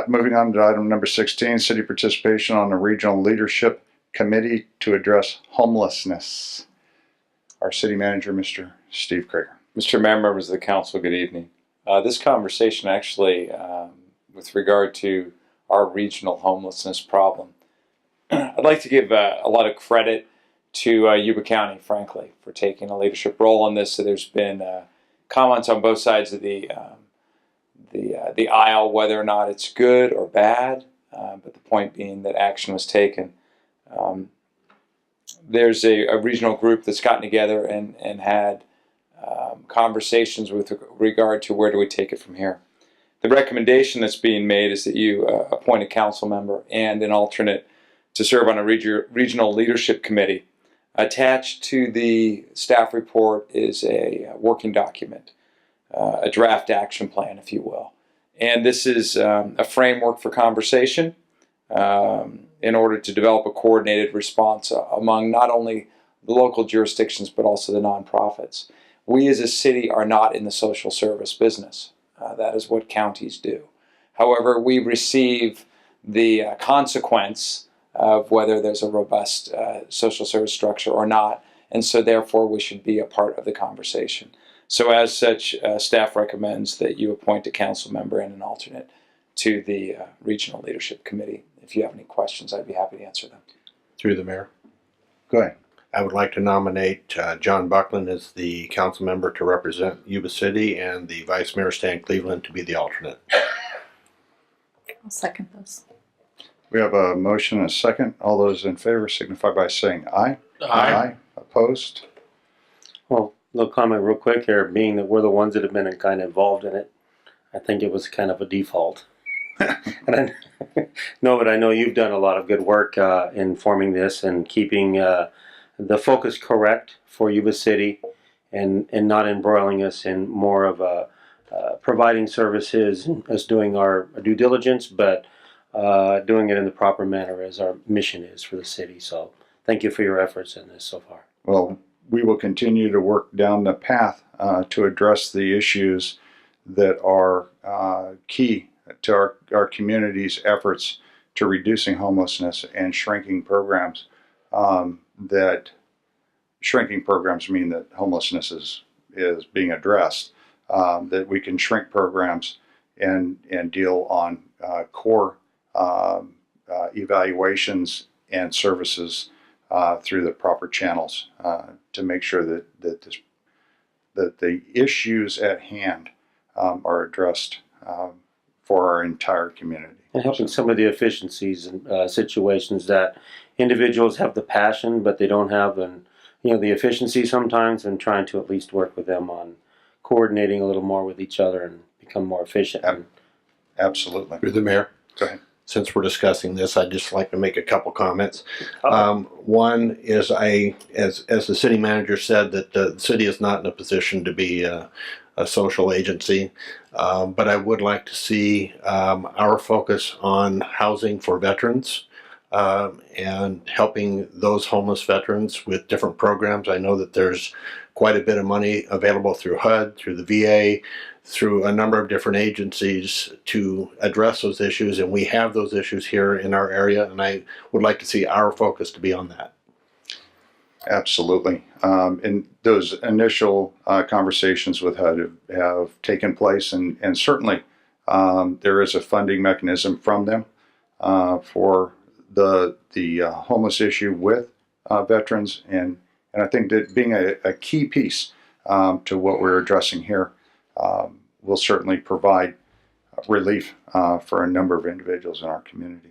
Moving on to item number 16, city participation on the Regional Leadership Committee to address homelessness. Our city manager, Mr. Steve Krager. Mr. Mayor, members of the council, good evening. This conversation actually, with regard to our regional homelessness problem, I'd like to give a lot of credit to Yuba County, frankly, for taking a leadership role in this. So there's been comments on both sides of the aisle, whether or not it's good or bad, but the point being that action was taken. There's a regional group that's gotten together and had conversations with regard to where do we take it from here. The recommendation that's being made is that you appoint a council member and an alternate to serve on a regional leadership committee. Attached to the staff report is a working document, a draft action plan, if you will. And this is a framework for conversation in order to develop a coordinated response among not only the local jurisdictions but also the nonprofits. We as a city are not in the social service business. That is what counties do. However, we receive the consequence of whether there's a robust social service structure or not, and so therefore we should be a part of the conversation. So as such, staff recommends that you appoint a council member and an alternate to the Regional Leadership Committee. If you have any questions, I'd be happy to answer them. Through the mayor. Go ahead. I would like to nominate John Buckland as the council member to represent Yuba City and the Vice Mayor Stan Cleveland to be the alternate. I'll second those. We have a motion and a second. All those in favor signify by saying aye. Aye. Opposed? Well, little comment real quick here, being that we're the ones that have been kind of involved in it. I think it was kind of a default. And but I know you've done a lot of good work in forming this and keeping the focus correct for Yuba City and not embroiling us in more of a providing services as doing our due diligence, but doing it in the proper manner as our mission is for the city. So thank you for your efforts in this so far. Well, we will continue to work down the path to address the issues that are key to our community's efforts to reducing homelessness and shrinking programs. That shrinking programs mean that homelessness is being addressed. That we can shrink programs and deal on core evaluations and services through the proper channels to make sure that the issues at hand are addressed for our entire community. And helping some of the efficiencies and situations that individuals have the passion, but they don't have the efficiency sometimes, and trying to at least work with them on coordinating a little more with each other and become more efficient. Absolutely. Through the mayor. Go ahead. Since we're discussing this, I'd just like to make a couple comments. One is as the city manager said, that the city is not in a position to be a social agency, but I would like to see our focus on housing for veterans and helping those homeless veterans with different programs. I know that there's quite a bit of money available through HUD, through the VA, through a number of different agencies to address those issues, and we have those issues here in our area, and I would like to see our focus to be on that. Absolutely. And those initial conversations with HUD have taken place, and certainly there is a funding mechanism from them for the homeless issue with veterans, and I think that being a key piece to what we're addressing here will certainly provide relief for a number of individuals in our community.